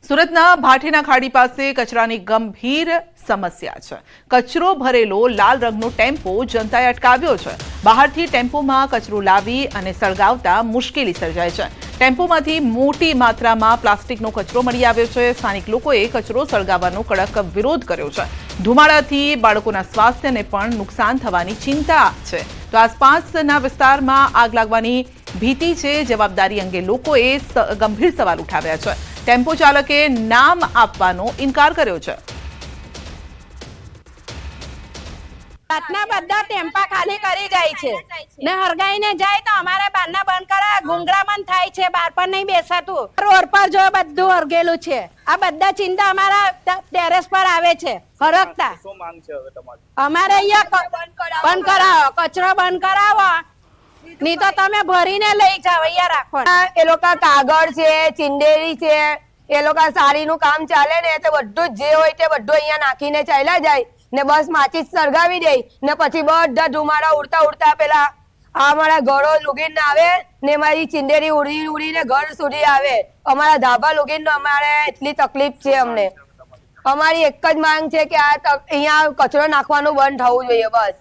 સુરતના ભાટીના ખાડી પાસે કચરાની ગંભીર સમસ્યા છે। કચરો ભરેલો લાલ રંગનો ટેમ્પો જનતાએ અટકાવ્યો છે। બહારથી ટેમ્પોમાં કચરો લાવી અને સળગાવતા મુશ્કેલી સર્જાય છે। ટેમ્પોમાંથી મોટી માત્રામાં પ્લાસ્ટિકનો કચરો મળી આવ્યો છે। સ્થાનિક લોકોએ કચરો સળગાવવાનો કડક વિરોધ કર્યો છે। ધુમાડાથી બાળકોના સ્વાસ્થ્યને પણ નુકસાન થવાની ચિંતા છે। તો આસપાસના વિસ્તારમાં આગ લાગવાની ભીતિ છે। જવાબદારી અંગે લોકોએ ગંભીર સવાલ ઉઠાવ્યા છે। ટેમ્પો ચાલકે નામ આપવાનો ઇનકાર કર્યો છે। રાતના બધા ટેમ્પા ખાલી કરી જાય છે ને હરગાઈને જાય તો અમારે બારના બંધ કરા ગુંગળામણ થાય છે। બાર પર નહીં બેસાતું। રોડ પર જો બધું હરગેલું છે। આ બધા ચિંતા અમારા ટેરેસ પર આવે છે હરકતા। શું માંગ છે હવે તમારી? અમારે અહીંયા બંધ કરાવો, કચરો બંધ કરાવો, નહીં તો તમે ભરીને લઈ જાવ અહીંયા રાખો। એ લોકો કાગળ છે, ચિંડેરી છે, એ લોકો સાડીનું કામ ચાલે ને તો બધું જે હોય તે બધું અહીંયા નાખીને ચાલ્યા જાય ને બસ માચીસ સળગાવી દે ને પછી બધા ધુમાડા ઉડતા ઉડતા પેલા અમારા ઘરો લુગીને આવે ને મારી ચિંડેરી ઉડી ઉડીને ઘર સુધી આવે। અમારા ધાબા લુગીને અમારે એટલી તકલીફ છે અમને। અમારી એક જ માંગ છે કે આ અહીંયા કચરો નાખવાનું બંધ થવું જોઈએ બસ।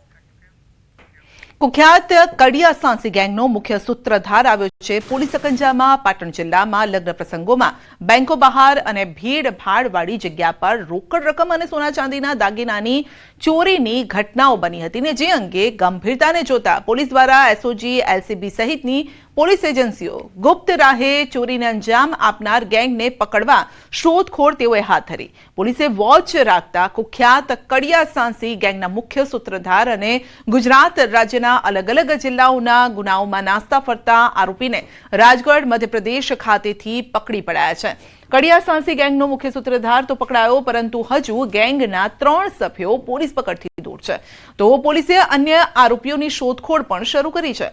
કુખ્યાત કડિયા સાંસી ગેંગનો મુખ્ય સૂત્રધાર આવ્યો છે પોલીસ સકંજામાં। પાટણ જિલ્લામાં લગ્ન પ્રસંગોમાં બેંકો બહાર અને ભીડભાડવાળી જગ્યા પર રોકડ રકમ અને સોના ચાંદીના દાગીનાની ચોરીની ઘટનાઓ બની હતી ને જે અંગે ગંભીરતાને જોતા પોલીસ દ્વારા એસઓજી, એલસીબી સહિતની પોલીસ એજન્સીઓ ગુપ્ત રાહે ચોરીને અંજામ આપનાર ગેંગને પકડવા શોધખોળ તેઓએ હાથ ધરી। પોલીસે વોચ રાખતા કુખ્યાત કડિયા સાંસી ગેંગના મુખ્ય સૂત્રધાર અને ગુજરાત રાજ્યના અલગ અલગ જિલ્લાઓના ગુનાઓમાં નાસ્તા ફરતા આરોપીને રાજગઢ મધ્યપ્રદેશ ખાતેથી પકડી પડાયા છે। કડિયા સાંસી ગેંગનો મુખ્ય સૂત્રધાર તો પકડાયો પરંતુ હજુ ગેંગના 3 સભ્યો પોલીસ પકડથી દૂર છે। તો પોલીસે અન્ય આરોપીઓની શોધખોળ પણ શરૂ કરી છે।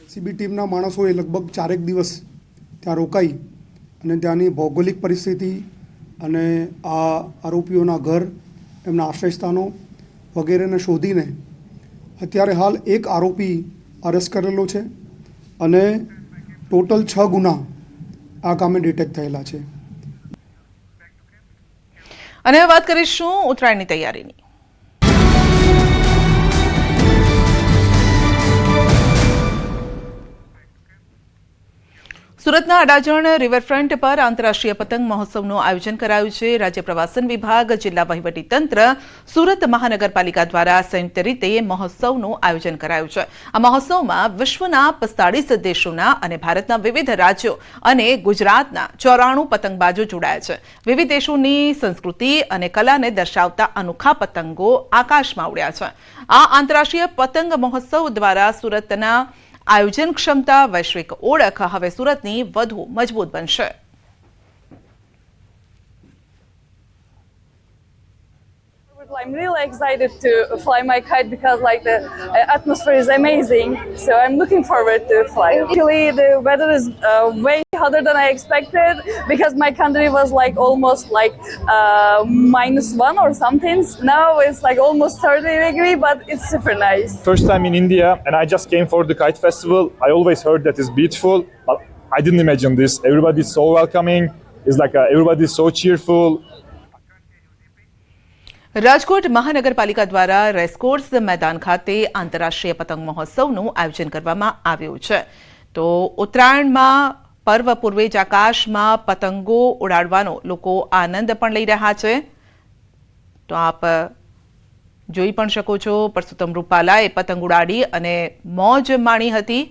એલસીબી ટીમના માણસોએ લગભગ 4 દિવસ ત્યાં રોકાઈ અને ત્યાંની ભૌગોલિક પરિસ્થિતિ અને આ આરોપીઓના ઘર, એમના આશ્રયસ્થાનો વગેરેને શોધીને અત્યારે હાલ એક આરોપી અરેસ્ટ કરેલો છે અને ટોટલ 6 ગુના આ કામે ડિટેક્ટ થયેલા છે। અને વાત કરીશું ઉત્તરાયણની તૈયારીની। સુરતના અડાજણ રિવરફ્રન્ટ પર આંતરરાષ્ટ્રીય પતંગ મહોત્સવનું આયોજન કરાયું છે। રાજ્ય પ્રવાસન વિભાગ, જિલ્લા વહીવટીતંત્ર, સુરત મહાનગરપાલિકા દ્વારા સંયુક્ત રીતે મહોત્સવનું આયોજન કરાયું છે। આ મહોત્સવમાં વિશ્વના 45 દેશોના અને ભારતના વિવિધ રાજ્યો અને ગુજરાતના 94 પતંગબાજો જોડાયા છે। વિવિધ દેશોની સંસ્કૃતિ અને કલાને દર્શાવતા અનોખા પતંગો આકાશમાં ઉડ્યા છે। આ આંતરરાષ્ટ્રીય પતંગ મહોત્સવ દ્વારા સુરતના આયોજન ક્ષમતા, વૈશ્વિક ઓળખ હવે સુરતની વધુ મજબૂત બનશે। I'm really excited to fly my kite because the atmosphere is amazing. So I'm looking forward to fly. Actually, the weather is way hotter than I expected because my country was almost -1 or something. Now it's almost 30 degrees, but it's super nice. First time in India and I just came for the kite festival. I always heard that it's beautiful, but I didn't imagine this. Everybody is so welcoming. It's everybody is so cheerful. Rajkot મહાનગરપાલિકા દ્વારા racecourse મેદાન ખાતે આંતરરાષ્ટ્રીય પતંગ મહોત્સવનું આયોજન કરવામાં આવ્યું છે। તો ઉત્તરાયણમાં પર્વ પૂર્વે જ આકાશમાં પતંગો ઉડાડવાનો લોકો આનંદ પણ લઈ રહ્યા છે। તો આપ જોઈ પણ શકો છો પરસોત્તમ રૂપાલાએ પતંગ ઉડાડી અને મોજ માણી હતી।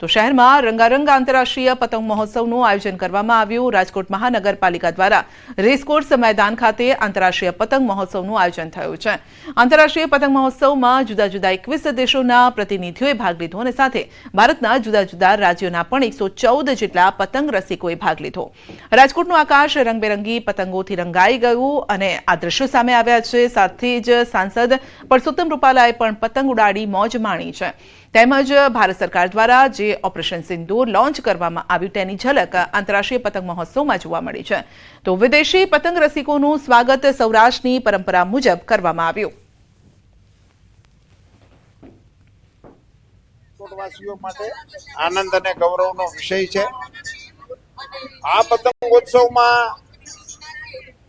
તો શહેરમાં રંગારંગ આંતરરાષ્ટ્રીય પતંગ મહોત્સવનું આયોજન કરવામાં આવ્યું। રાજકોટ મહાનગરપાલિકા દ્વારા રેસકોર્સ મેદાન ખાતે આંતરરાષ્ટ્રીય પતંગ મહોત્સવનું આયોજન થયું છે। આંતરરાષ્ટ્રીય પતંગ મહોત્સવમાં જુદા જુદા 21 દેશોના પ્રતિનિધિઓએ ભાગ લીધો અને સાથે ભારતના જુદા જુદા રાજ્યોના પણ 114 જેટલા પતંગ રસિકોએ ભાગ લીધો। રાજકોટનું આકાશ રંગબેરંગી પતંગોથી રંગાઈ ગયું અને આ દ્રશ્યો સામે આવ્યા છે। સાથે જ સાંસદ પરસોત્તમ રૂપાલાએ પણ પતંગ ઉડાડી મોજ માણી છે। તેમજ ભારત સરકાર દ્વારા જે ઓપરેશન સિંદૂર લોન્ચ કરવામાં આવ્યું તેની ઝલક આંતરરાષ્ટ્રીય પતંગ મહોત્સવમાં જોવા મળી છે। તો વિદેશી પતંગ રસિકોનું સ્વાગત સૌરાષ્ટ્રની પરંપરા મુજબ કરવામાં આવ્યું। રાજકોટવાસીઓ માટે આનંદ અને ગૌરવનો વિષય છે. આ પતંગોત્સવમાં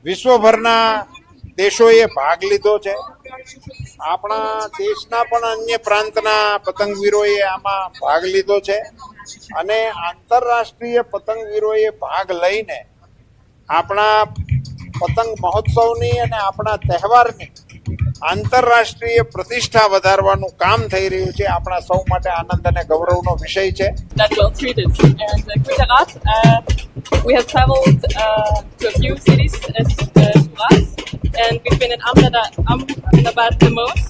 વિશ્વભરના દેશોએ ભાગ લીધો છે. આપણા દેશના પણ અન્ય પ્રાંતના પતંગવીરોએ આમાં ભાગ લીધો છે અને આંતરરાષ્ટ્રીય પતંગવીરોએ ભાગ લઈને આપણા પતંગ મહોત્સવની અને આપણા તહેવારની આંતરરાષ્ટ્રીય પ્રતિષ્ઠા વધારવાનું કામ થઈ રહ્યું છે. આપણા સૌ માટે આનંદ અને ગૌરવનો વિષય છે. That well treated. And Gujarat, we have traveled to a few cities as Surat, and we've been in Ahmedabad the most.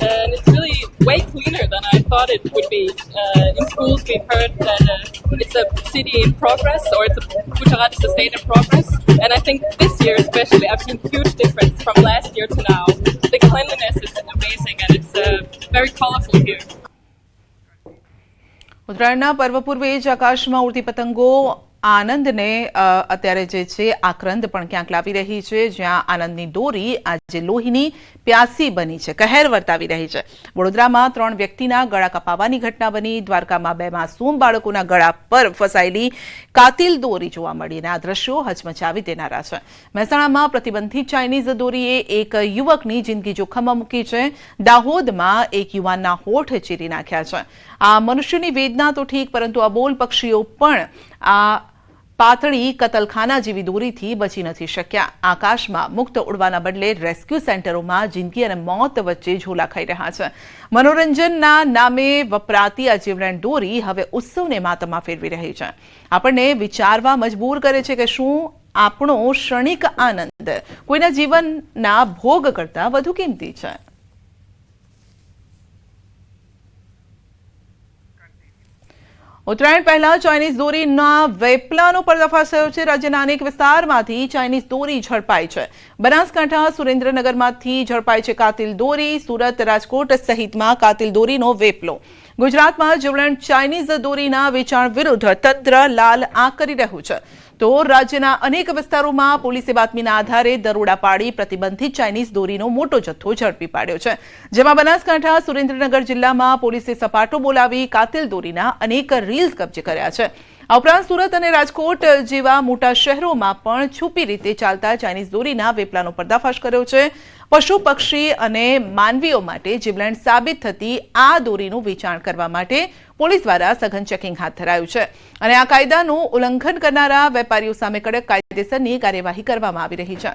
And it's really way cleaner than I thought it would be. In schools, we've heard that it's a city in progress, or Gujarat is a state in progress. And I think this year especially, I've seen huge difference from last year to now. The cleanliness is amazing, and it's very colorful here. ઉત્તરાયણના પર્વ પૂર્વે જ આકાશમાં ઉડતી પતંગો આનંદને અત્યારે જે છે આક્રંદ પણ ક્યાંક લાવી રહી છે, જ્યાં આનંદની દોરી આજે લોહીની પ્યાસી બની છે, કહેર વર્તાવી રહી છે. વડોદરામાં 3 વ્યક્તિના ગળા કપાવાની ઘટના બની. દ્વારકામાં 2 માસૂમ બાળકોના ગળા પર ફસાયેલી કાતિલ દોરી જોવા મળી અને આ દ્રશ્યો હચમચાવી દેનારા છે. મહેસાણામાં પ્રતિબંધિત ચાઇનીઝ દોરીએ એક યુવકની જિંદગી જોખમમાં મૂકી છે. દાહોદમાં એક યુવાનના હોઠ ચીરી નાખ્યા છે. આ મનુષ્યની વેદના તો ઠીક, પરંતુ અબોલ પક્ષીઓ પણ આ પાતળી કતલખાના જેવી દોરીથી બચી નથી શક્યા. આકાશમાં મુક્ત ઉડવાના બદલે રેસ્ક્યુ સેન્ટરોમાં જિંદગી અને મોત વચ્ચે ઝોલા ખાઈ રહ્યા છે. મનોરંજનના નામે વપરાતી આ જીવલેણ દોરી હવે ઉત્સવને માતમમાં ફેરવી રહી છે. આપણને વિચારવા મજબૂર કરે છે કે શું આપણો ક્ષણિક આનંદ કોઈના જીવનના ભોગ કરતા વધુ કિંમતી છે. ઉત્તરાયણ પહેલા ચાઇનીઝ દોરીના વેપલાનો પર્દાફાશ થયો છે. રાજ્યના અનેક વિસ્તારમાંથી ચાઇનીઝ દોરી ઝડપાઈ છે. બનાસકાંઠા, સુરેન્દ્રનગરમાંથી ઝડપાઈ છે કાતિલ દોરી. સુરત, રાજકોટ સહિતમાં કાતિલ દોરીનો વેપલો. ગુજરાતમાં જીવલેણ ચાઇનીઝ દોરીના વેચાણ વિરુદ્ધ તંત્ર લાલ આંખ કરી રહ્યું છે, તો રાજ્યના અનેક વિસ્તારોમાં પોલીસે બાતમીના આધારે દરોડા પાડી પ્રતિબંધિત ચાઇનીઝ દોરીનો મોટો જથ્થો ઝડપી પાડ્યો છે. જેમાં બનાસકાંઠા, સુરેન્દ્રનગર જિલ્લામાં પોલીસે સપાટો બોલાવી કાતિલ દોરીના અનેક રીલ્સ કબજે કર્યા છે. આ ઉપરાંત સુરત અને રાજકોટ જેવા મોટા શહેરોમાં પણ છુપી રીતે ચાલતા ચાઇનીઝ દોરીના વેપલાનો પર્દાફાશ કર્યો છે. પશુ, પક્ષી અને માનવીઓ માટે જીવલેણ સાબિત થતી આ દોરીનું વેચાણ કરવા માટે પોલીસ દ્વારા સઘન ચેકિંગ હાથ ધરાયું છે અને આ કાયદાનું ઉલ્લંઘન કરનારા વેપારીઓ સામે કડક કાયદેસરની કાર્યવાહી કરવામાં આવી રહી છે.